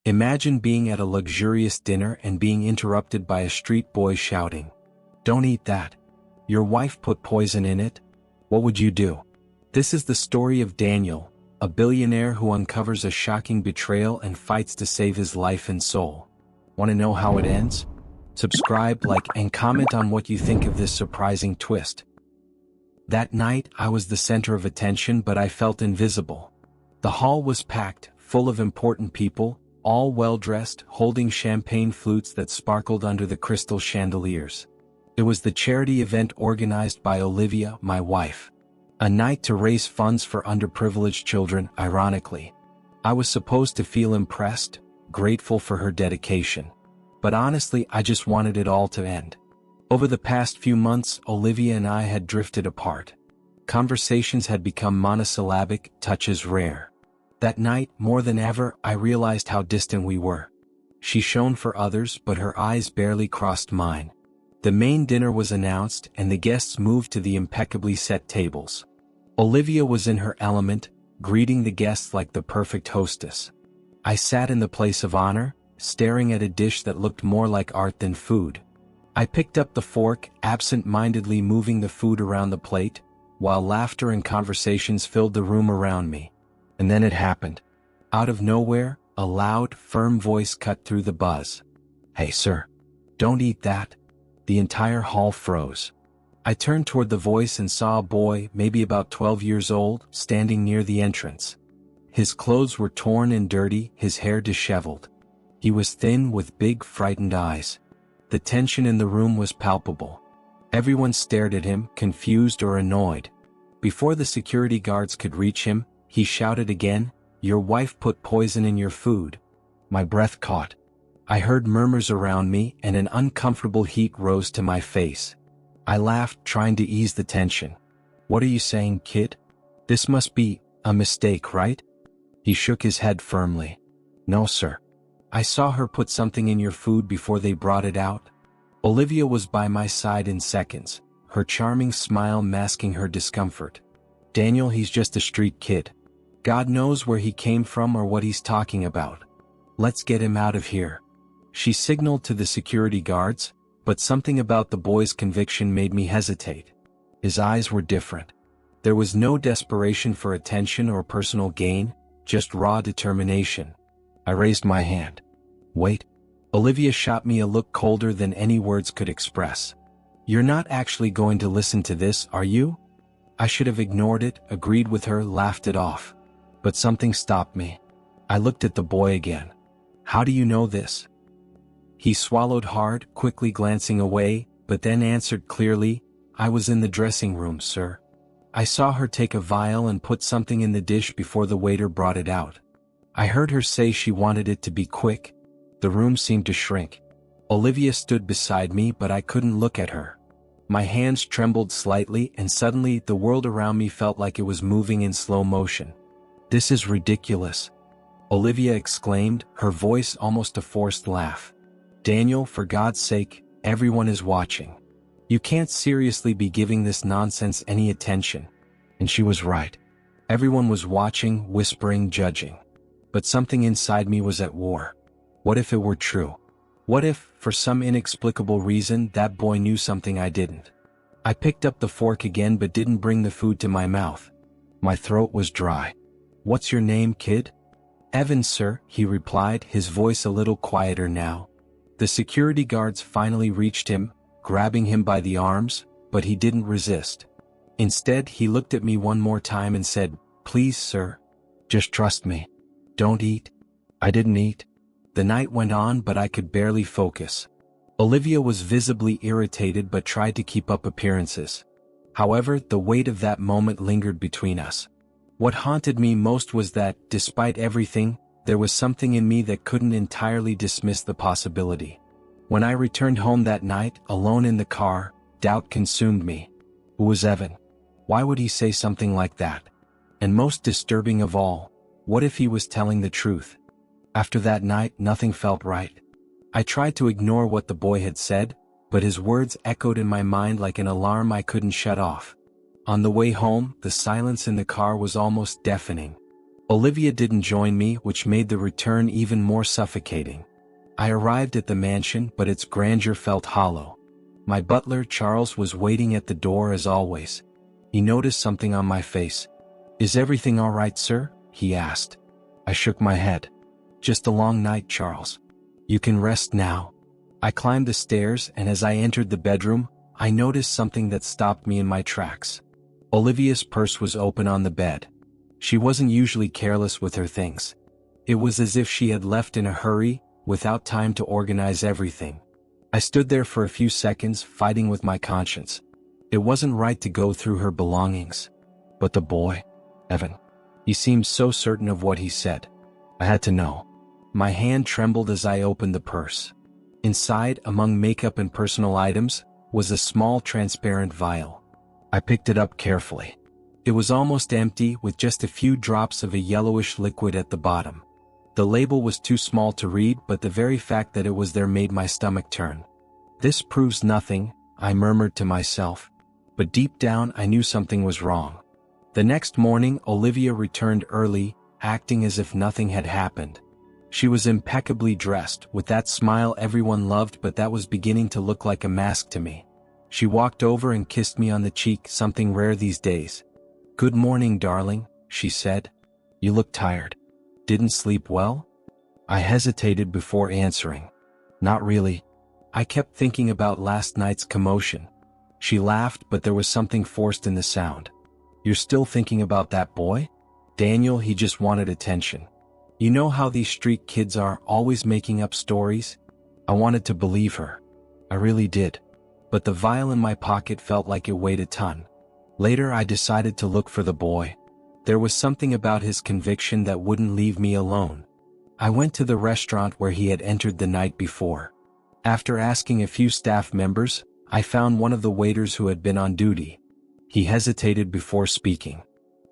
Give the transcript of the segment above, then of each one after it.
Imagine being at a luxurious dinner and being interrupted by a street boy shouting, "Don't eat that. Your wife put poison in it." What would you do? This is the story of Daniel, a billionaire who uncovers a shocking betrayal and fights to save his life and soul. Want to know how it ends? Subscribe, like, and comment on what you think of this surprising twist. That night, I was the center of attention, but I felt invisible. The hall was packed, full of important people, all well-dressed, holding champagne flutes that sparkled under the crystal chandeliers. It was the charity event organized by Olivia, my wife. A night to raise funds for underprivileged children, ironically. I was supposed to feel impressed, grateful for her dedication. But honestly, I just wanted it all to end. Over the past few months, Olivia and I had drifted apart. Conversations had become monosyllabic, touches rare. That night, more than ever, I realized how distant we were. She shone for others, but her eyes barely crossed mine. The main dinner was announced, and the guests moved to the impeccably set tables. Olivia was in her element, greeting the guests like the perfect hostess. I sat in the place of honor, staring at a dish that looked more like art than food. I picked up the fork, absent-mindedly moving the food around the plate, while laughter and conversations filled the room around me. And then it happened. Out of nowhere, a loud, firm voice cut through the buzz. "Hey, sir. Don't eat that." The entire hall froze. I turned toward the voice and saw a boy, maybe about 12 years old, standing near the entrance. His clothes were torn and dirty, his hair disheveled. He was thin with big, frightened eyes. The tension in the room was palpable. Everyone stared at him, confused or annoyed. Before the security guards could reach him, he shouted again, "Your wife put poison in your food." My breath caught. I heard murmurs around me, and an uncomfortable heat rose to my face. I laughed, trying to ease the tension. "What are you saying, kid? This must be a mistake, right?" He shook his head firmly. "No, sir. I saw her put something in your food before they brought it out." Olivia was by my side in seconds, her charming smile masking her discomfort. "Daniel, he's just a street kid. God knows where he came from or what he's talking about. Let's get him out of here." She signaled to the security guards, but something about the boy's conviction made me hesitate. His eyes were different. There was no desperation for attention or personal gain, just raw determination. I raised my hand. "Wait." Olivia shot me a look colder than any words could express. "You're not actually going to listen to this, are you?" I should have ignored it, agreed with her, laughed it off. But something stopped me. I looked at the boy again. "How do you know this?" He swallowed hard, quickly glancing away, but then answered clearly, "I was in the dressing room, sir. I saw her take a vial and put something in the dish before the waiter brought it out. I heard her say she wanted it to be quick." The room seemed to shrink. Olivia stood beside me, but I couldn't look at her. My hands trembled slightly, and suddenly the world around me felt like it was moving in slow motion. "This is ridiculous," Olivia exclaimed, her voice almost a forced laugh. "Daniel, for God's sake, everyone is watching. You can't seriously be giving this nonsense any attention." And she was right. Everyone was watching, whispering, judging. But something inside me was at war. What if it were true? What if, for some inexplicable reason, that boy knew something I didn't? I picked up the fork again but didn't bring the food to my mouth. My throat was dry. "What's your name, kid?" "Evan, sir," he replied, his voice a little quieter now. The security guards finally reached him, grabbing him by the arms, but he didn't resist. Instead, he looked at me one more time and said, "Please, sir. Just trust me. Don't eat." I didn't eat. The night went on, but I could barely focus. Olivia was visibly irritated but tried to keep up appearances. However, the weight of that moment lingered between us. What haunted me most was that, despite everything, there was something in me that couldn't entirely dismiss the possibility. When I returned home that night, alone in the car, doubt consumed me. Who was Evan? Why would he say something like that? And most disturbing of all, what if he was telling the truth? After that night, nothing felt right. I tried to ignore what the boy had said, but his words echoed in my mind like an alarm I couldn't shut off. On the way home, the silence in the car was almost deafening. Olivia didn't join me, which made the return even more suffocating. I arrived at the mansion, but its grandeur felt hollow. My butler, Charles, was waiting at the door as always. He noticed something on my face. "Is everything all right, sir?" he asked. I shook my head. "Just a long night, Charles. You can rest now." I climbed the stairs, and as I entered the bedroom, I noticed something that stopped me in my tracks. Olivia's purse was open on the bed. She wasn't usually careless with her things. It was as if she had left in a hurry, without time to organize everything. I stood there for a few seconds, fighting with my conscience. It wasn't right to go through her belongings. But the boy, Evan, he seemed so certain of what he said. I had to know. My hand trembled as I opened the purse. Inside, among makeup and personal items, was a small transparent vial. I picked it up carefully. It was almost empty, with just a few drops of a yellowish liquid at the bottom. The label was too small to read, but the very fact that it was there made my stomach turn. "This proves nothing," I murmured to myself. But deep down I knew something was wrong. The next morning Olivia returned early, acting as if nothing had happened. She was impeccably dressed, with that smile everyone loved, but that was beginning to look like a mask to me. She walked over and kissed me on the cheek, something rare these days. "Good morning, darling," she said. "You look tired. Didn't sleep well?" I hesitated before answering. "Not really. I kept thinking about last night's commotion." She laughed, but there was something forced in the sound. "You're still thinking about that boy? Daniel, he just wanted attention. You know how these street kids are, always making up stories?" I wanted to believe her. I really did. But the vial in my pocket felt like it weighed a ton. Later I decided to look for the boy. There was something about his conviction that wouldn't leave me alone. I went to the restaurant where he had entered the night before. After asking a few staff members, I found one of the waiters who had been on duty. He hesitated before speaking.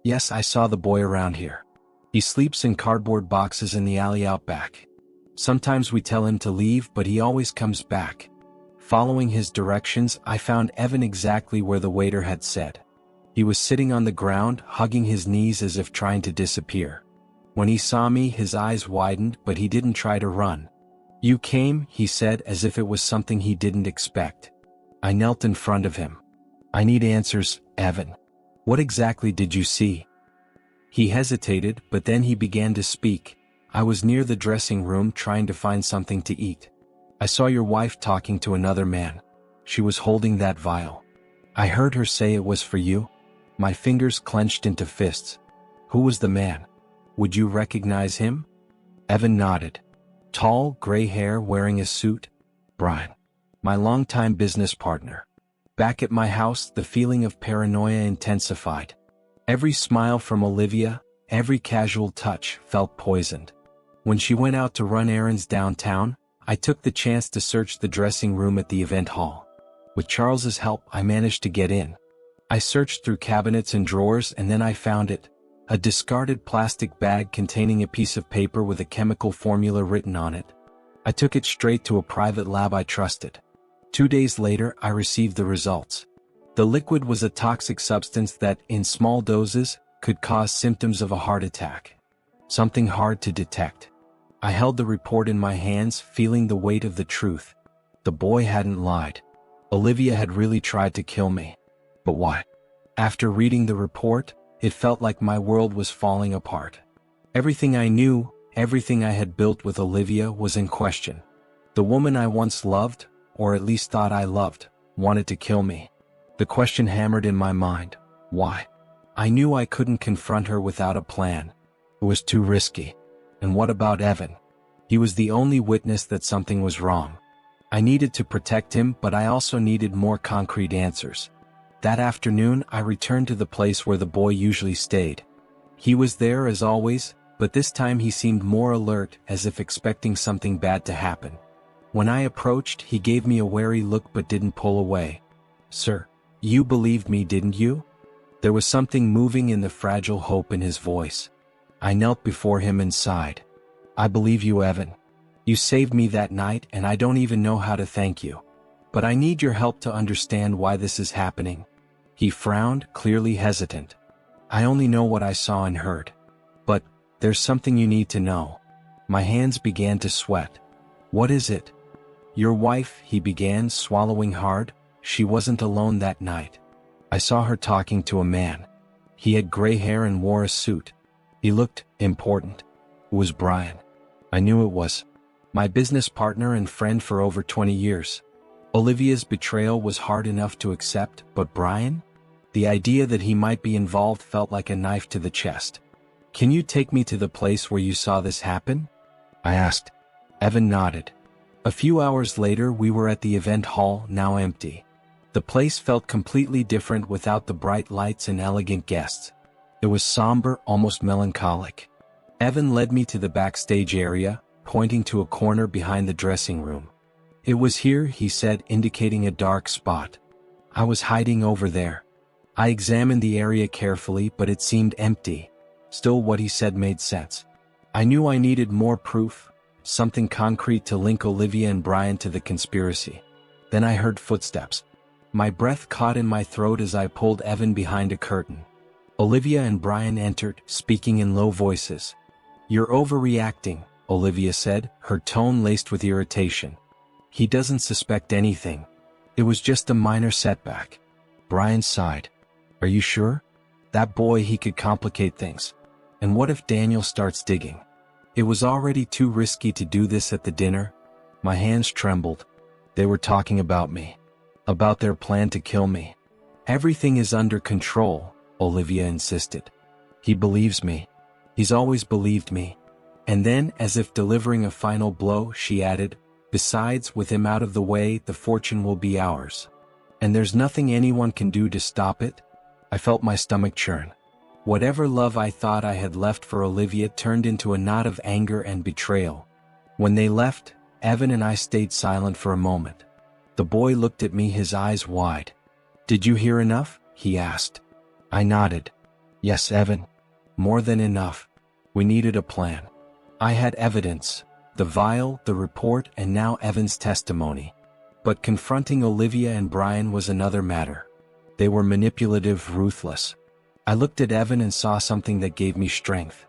"Yes, I saw the boy around here. He sleeps in cardboard boxes in the alley out back. Sometimes we tell him to leave, but he always comes back." Following his directions, I found Evan exactly where the waiter had said. He was sitting on the ground, hugging his knees as if trying to disappear. When he saw me, his eyes widened, but he didn't try to run. "You came," he said, as if it was something he didn't expect. I knelt in front of him. "I need answers, Evan. What exactly did you see?" He hesitated, but then he began to speak. "I was near the dressing room trying to find something to eat. I saw your wife talking to another man. She was holding that vial. I heard her say it was for you." My fingers clenched into fists. "Who was the man? Would you recognize him?" Evan nodded. "Tall, gray hair, wearing a suit. Brian. My longtime business partner." Back at my house, the feeling of paranoia intensified. Every smile from Olivia, every casual touch, felt poisoned. When she went out to run errands downtown, I took the chance to search the dressing room at the event hall. With Charles's help, I managed to get in. I searched through cabinets and drawers, and then I found it. A discarded plastic bag containing a piece of paper with a chemical formula written on it. I took it straight to a private lab I trusted. 2 days later, I received the results. The liquid was a toxic substance that, in small doses, could cause symptoms of a heart attack. Something hard to detect. I held the report in my hands, feeling the weight of the truth. The boy hadn't lied. Olivia had really tried to kill me. But why? After reading the report, it felt like my world was falling apart. Everything I knew, everything I had built with Olivia, was in question. The woman I once loved, or at least thought I loved, wanted to kill me. The question hammered in my mind. Why? I knew I couldn't confront her without a plan. It was too risky. And what about Evan? He was the only witness that something was wrong. I needed to protect him, but I also needed more concrete answers. That afternoon, I returned to the place where the boy usually stayed. He was there as always, but this time he seemed more alert, as if expecting something bad to happen. When I approached, he gave me a wary look but didn't pull away. "Sir, you believed me, didn't you?" There was something moving in the fragile hope in his voice. I knelt before him and sighed. "I believe you, Evan. You saved me that night, and I don't even know how to thank you. But I need your help to understand why this is happening." He frowned, clearly hesitant. "I only know what I saw and heard. But There's something you need to know. My hands began to sweat. What is it? Your wife, he began, swallowing hard. She wasn't alone that night. I saw her talking to a man. He had gray hair and wore a suit. He looked important. It was Brian. I knew it was. My business partner and friend for over 20 years. Olivia's betrayal was hard enough to accept, but Brian? The idea that he might be involved felt like a knife to the chest. Can you take me to the place where you saw this happen? I asked. Evan nodded. A few hours later we were at the event hall, now empty. The place felt completely different without the bright lights and elegant guests. It was somber, almost melancholic. Evan led me to the backstage area, pointing to a corner behind the dressing room. It was here, he said, indicating a dark spot. I was hiding over there. I examined the area carefully, but it seemed empty. Still, what he said made sense. I knew I needed more proof, something concrete to link Olivia and Brian to the conspiracy. Then I heard footsteps. My breath caught in my throat as I pulled Evan behind a curtain. Olivia and Brian entered, speaking in low voices. You're overreacting, Olivia said, her tone laced with irritation. He doesn't suspect anything. It was just a minor setback. Brian sighed. Are you sure? That boy, he could complicate things. And what if Daniel starts digging? It was already too risky to do this at the dinner. My hands trembled. They were talking about me. About their plan to kill me. Everything is under control, Olivia insisted. He believes me. He's always believed me. And then, as if delivering a final blow, she added, besides, with him out of the way, the fortune will be ours. And there's nothing anyone can do to stop it. I felt my stomach churn. Whatever love I thought I had left for Olivia turned into a knot of anger and betrayal. When they left, Evan and I stayed silent for a moment. The boy looked at me, his eyes wide. Did you hear enough? He asked. I nodded. Yes, Evan. More than enough. We needed a plan. I had evidence, the vial, the report, and now Evan's testimony. But confronting Olivia and Brian was another matter. They were manipulative, ruthless. I looked at Evan and saw something that gave me strength.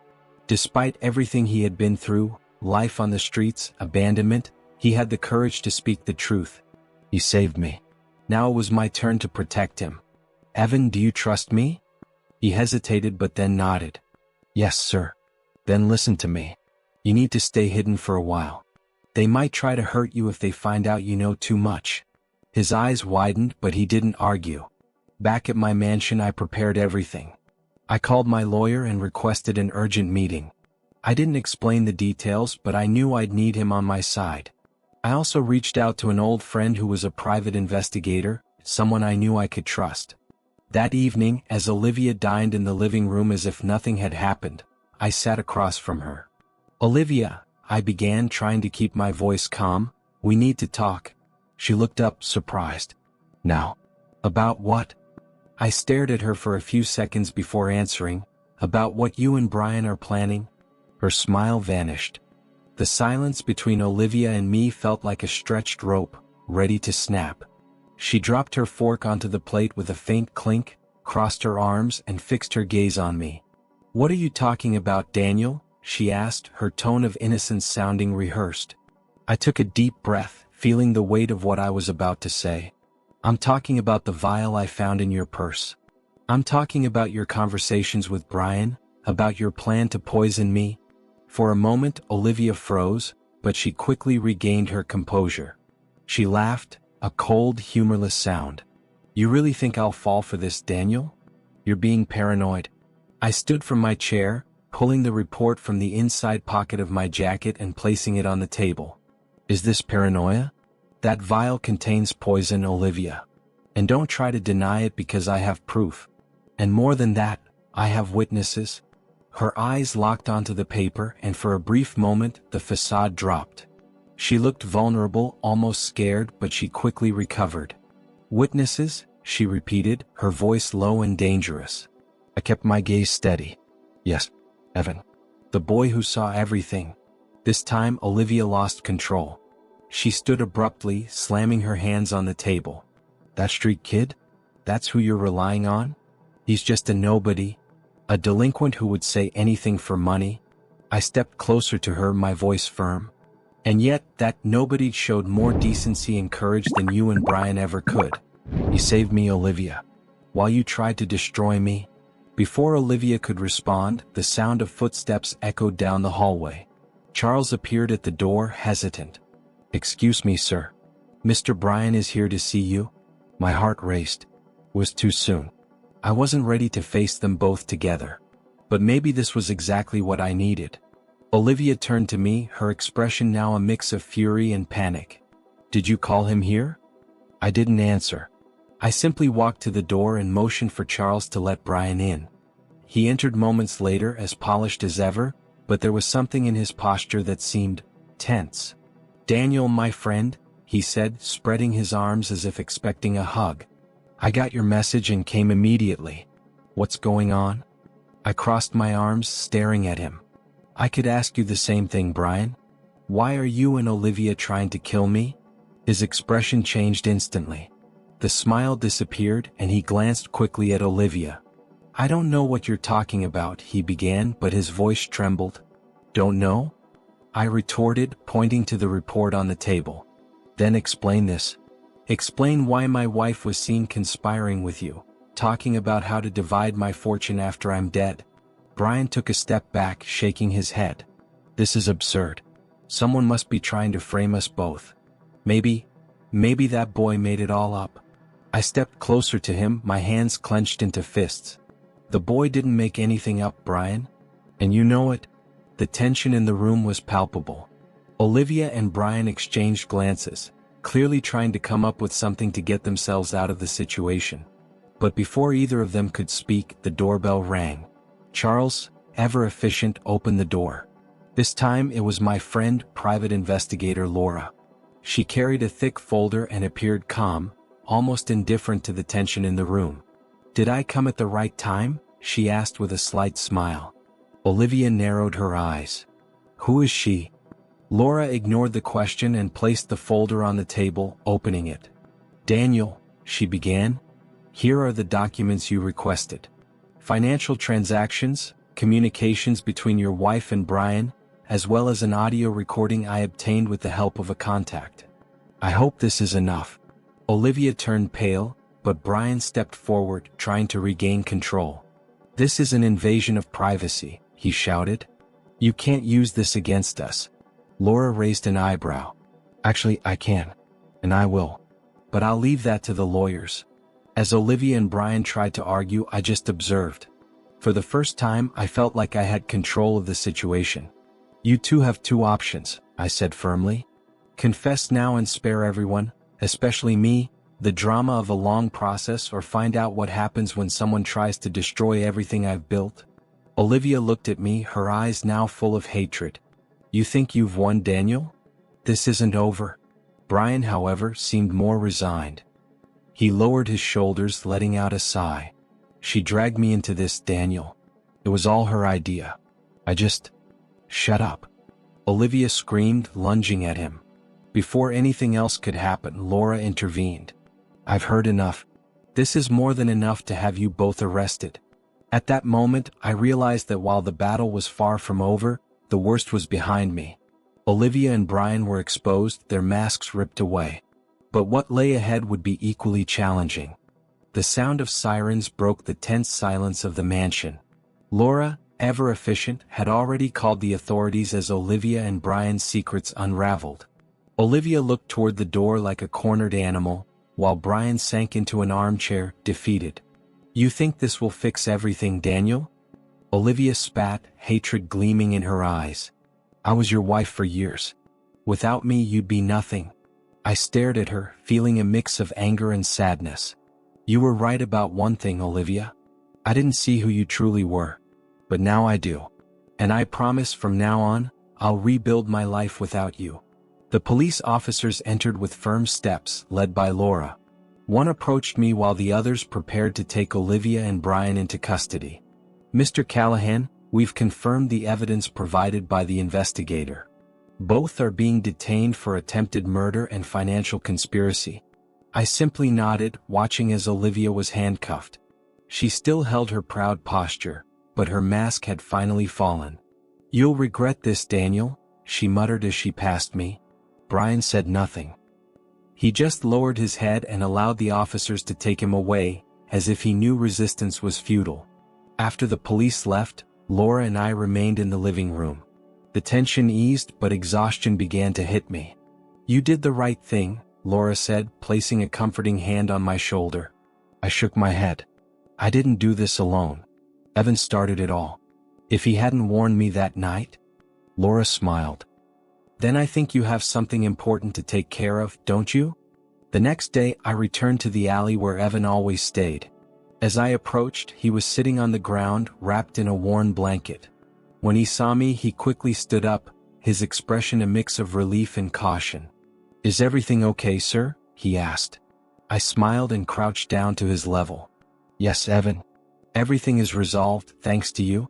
Despite everything he had been through, life on the streets, abandonment, he had the courage to speak the truth. He saved me. Now it was my turn to protect him. Evan, do you trust me? He hesitated but then nodded. Yes, sir. Then listen to me. You need to stay hidden for a while. They might try to hurt you if they find out you know too much. His eyes widened, but he didn't argue. Back at my mansion I prepared everything. I called my lawyer and requested an urgent meeting. I didn't explain the details, but I knew I'd need him on my side. I also reached out to an old friend who was a private investigator, someone I knew I could trust. That evening, as Olivia dined in the living room as if nothing had happened, I sat across from her. Olivia, I began, trying to keep my voice calm, we need to talk. She looked up, surprised. Now? About what? I stared at her for a few seconds before answering. About what you and Brian are planning? Her smile vanished. The silence between Olivia and me felt like a stretched rope, ready to snap. She dropped her fork onto the plate with a faint clink, crossed her arms, and fixed her gaze on me. What are you talking about, Daniel? She asked, her tone of innocence sounding rehearsed. I took a deep breath, feeling the weight of what I was about to say. I'm talking about the vial I found in your purse. I'm talking about your conversations with Brian, about your plan to poison me. For a moment, Olivia froze, but she quickly regained her composure. She laughed, a cold, humorless sound. You really think I'll fall for this, Daniel? You're being paranoid. I stood from my chair, pulling the report from the inside pocket of my jacket and placing it on the table. Is this paranoia? That vial contains poison, Olivia. And don't try to deny it because I have proof. And more than that, I have witnesses. Her eyes locked onto the paper, and for a brief moment, the facade dropped. She looked vulnerable, almost scared, but she quickly recovered. Witnesses? She repeated, her voice low and dangerous. I kept my gaze steady. Yes, Evan. The boy who saw everything. This time, Olivia lost control. She stood abruptly, slamming her hands on the table. That street kid? That's who you're relying on? He's just a nobody. A delinquent who would say anything for money. I stepped closer to her, my voice firm. And yet, that nobody showed more decency and courage than you and Brian ever could. You saved me, Olivia. While you tried to destroy me. Before Olivia could respond, the sound of footsteps echoed down the hallway. Charles appeared at the door, hesitant. Excuse me, sir. Mr. Brian is here to see you. My heart raced. It was too soon. I wasn't ready to face them both together. But maybe this was exactly what I needed. Olivia turned to me, her expression now a mix of fury and panic. Did you call him here? I didn't answer. I simply walked to the door and motioned for Charles to let Brian in. He entered moments later, as polished as ever, but there was something in his posture that seemed tense. Daniel, my friend, he said, spreading his arms as if expecting a hug. I got your message and came immediately. What's going on? I crossed my arms, staring at him. I could ask you the same thing, Brian. Why are you and Olivia trying to kill me? His expression changed instantly. The smile disappeared and he glanced quickly at Olivia. I don't know what you're talking about, he began, but his voice trembled. Don't know? I retorted, pointing to the report on the table. Then explain this. Explain why my wife was seen conspiring with you, talking about how to divide my fortune after I'm dead. Brian took a step back, shaking his head. This is absurd. Someone must be trying to frame us both. Maybe that boy made it all up. I stepped closer to him, my hands clenched into fists. The boy didn't make anything up, Brian. And you know it. The tension in the room was palpable. Olivia and Brian exchanged glances, clearly trying to come up with something to get themselves out of the situation. But before either of them could speak, the doorbell rang. Charles, ever efficient, opened the door. This time it was my friend, private investigator Laura. She carried a thick folder and appeared calm, almost indifferent to the tension in the room. Did I come at the right time? She asked with a slight smile. Olivia narrowed her eyes. Who is she? Laura ignored the question and placed the folder on the table, opening it. Daniel, she began. Here are the documents you requested. Financial transactions, communications between your wife and Brian, as well as an audio recording I obtained with the help of a contact. I hope this is enough. Olivia turned pale, but Brian stepped forward, trying to regain control. This is an invasion of privacy, he shouted. You can't use this against us. Laura raised an eyebrow. Actually, I can. And I will. But I'll leave that to the lawyers. As Olivia and Brian tried to argue, I just observed. For the first time, I felt like I had control of the situation. You two have two options, I said firmly. Confess now and spare everyone, especially me, the drama of a long process, or find out what happens when someone tries to destroy everything I've built. Olivia looked at me, her eyes now full of hatred. You think you've won, Daniel? This isn't over. Brian, however, seemed more resigned. He lowered his shoulders, letting out a sigh. She dragged me into this, Daniel. It was all her idea. Shut up. Olivia screamed, lunging at him. Before anything else could happen, Laura intervened. I've heard enough. This is more than enough to have you both arrested. At that moment, I realized that while the battle was far from over, the worst was behind me. Olivia and Brian were exposed, their masks ripped away. But what lay ahead would be equally challenging. The sound of sirens broke the tense silence of the mansion. Laura, ever efficient, had already called the authorities as Olivia and Brian's secrets unraveled. Olivia looked toward the door like a cornered animal, while Brian sank into an armchair, defeated. You think this will fix everything, Daniel? Olivia spat, hatred gleaming in her eyes. I was your wife for years. Without me, you'd be nothing. I stared at her, feeling a mix of anger and sadness. You were right about one thing, Olivia. I didn't see who you truly were. But now I do. And I promise from now on, I'll rebuild my life without you. The police officers entered with firm steps, led by Laura. One approached me while the others prepared to take Olivia and Brian into custody. Mr. Callahan, we've confirmed the evidence provided by the investigator. Both are being detained for attempted murder and financial conspiracy. I simply nodded, watching as Olivia was handcuffed. She still held her proud posture, but her mask had finally fallen. "You'll regret this, Daniel," she muttered as she passed me. Brian said nothing. He just lowered his head and allowed the officers to take him away, as if he knew resistance was futile. After the police left, Laura and I remained in the living room. The tension eased, but exhaustion began to hit me. "You did the right thing," Laura said, placing a comforting hand on my shoulder. I shook my head. "I didn't do this alone. Evan started it all. If he hadn't warned me that night." Laura smiled. "Then I think you have something important to take care of, don't you?" The next day I returned to the alley where Evan always stayed. As I approached, he was sitting on the ground, wrapped in a worn blanket. When he saw me, he quickly stood up, his expression a mix of relief and caution. "Is everything okay, sir?" he asked. I smiled and crouched down to his level. "Yes, Evan. Everything is resolved, thanks to you."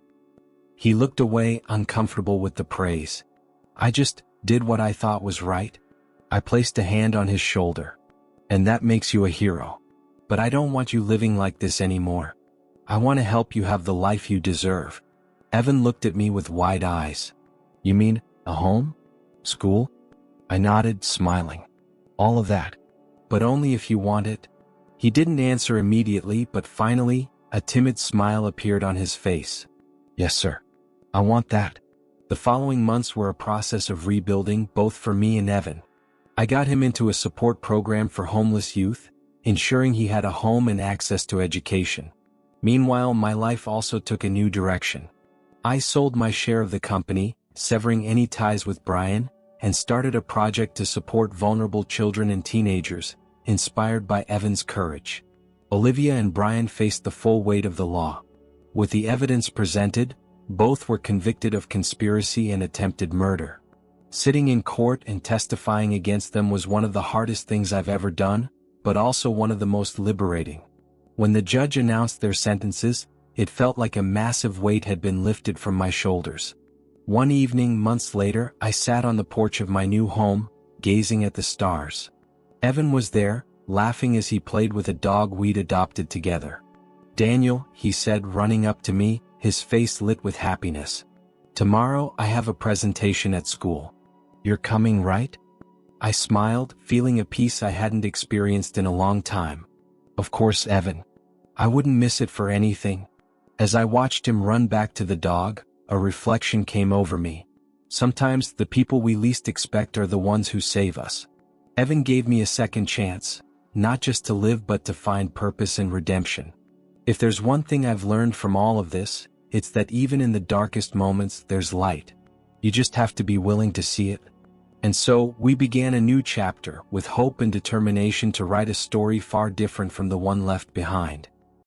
He looked away, uncomfortable with the praise. "I just did what I thought was right." I placed a hand on his shoulder. "And that makes you a hero. But I don't want you living like this anymore. I want to help you have the life you deserve." Evan looked at me with wide eyes. "You mean, a home? School?" I nodded, smiling. "All of that. But only if you want it." He didn't answer immediately, but finally, a timid smile appeared on his face. "Yes, sir. I want that." The following months were a process of rebuilding, both for me and Evan. I got him into a support program for homeless youth, ensuring he had a home and access to education. Meanwhile, my life also took a new direction. I sold my share of the company, severing any ties with Brian, and started a project to support vulnerable children and teenagers, inspired by Evan's courage. Olivia and Brian faced the full weight of the law. With the evidence presented, both were convicted of conspiracy and attempted murder. Sitting in court and testifying against them was one of the hardest things I've ever done, but also one of the most liberating. When the judge announced their sentences, it felt like a massive weight had been lifted from my shoulders. One evening, months later, I sat on the porch of my new home, gazing at the stars. Evan was there, laughing as he played with a dog we'd adopted together. "Daniel," he said, running up to me, his face lit with happiness. "Tomorrow I have a presentation at school. You're coming, right?" I smiled, feeling a peace I hadn't experienced in a long time. "Of course, Evan. I wouldn't miss it for anything." As I watched him run back to the dog, a reflection came over me. Sometimes the people we least expect are the ones who save us. Evan gave me a second chance, not just to live but to find purpose and redemption. If there's one thing I've learned from all of this, it's that even in the darkest moments there's light. You just have to be willing to see it. And so, we began a new chapter, with hope and determination to write a story far different from the one left behind.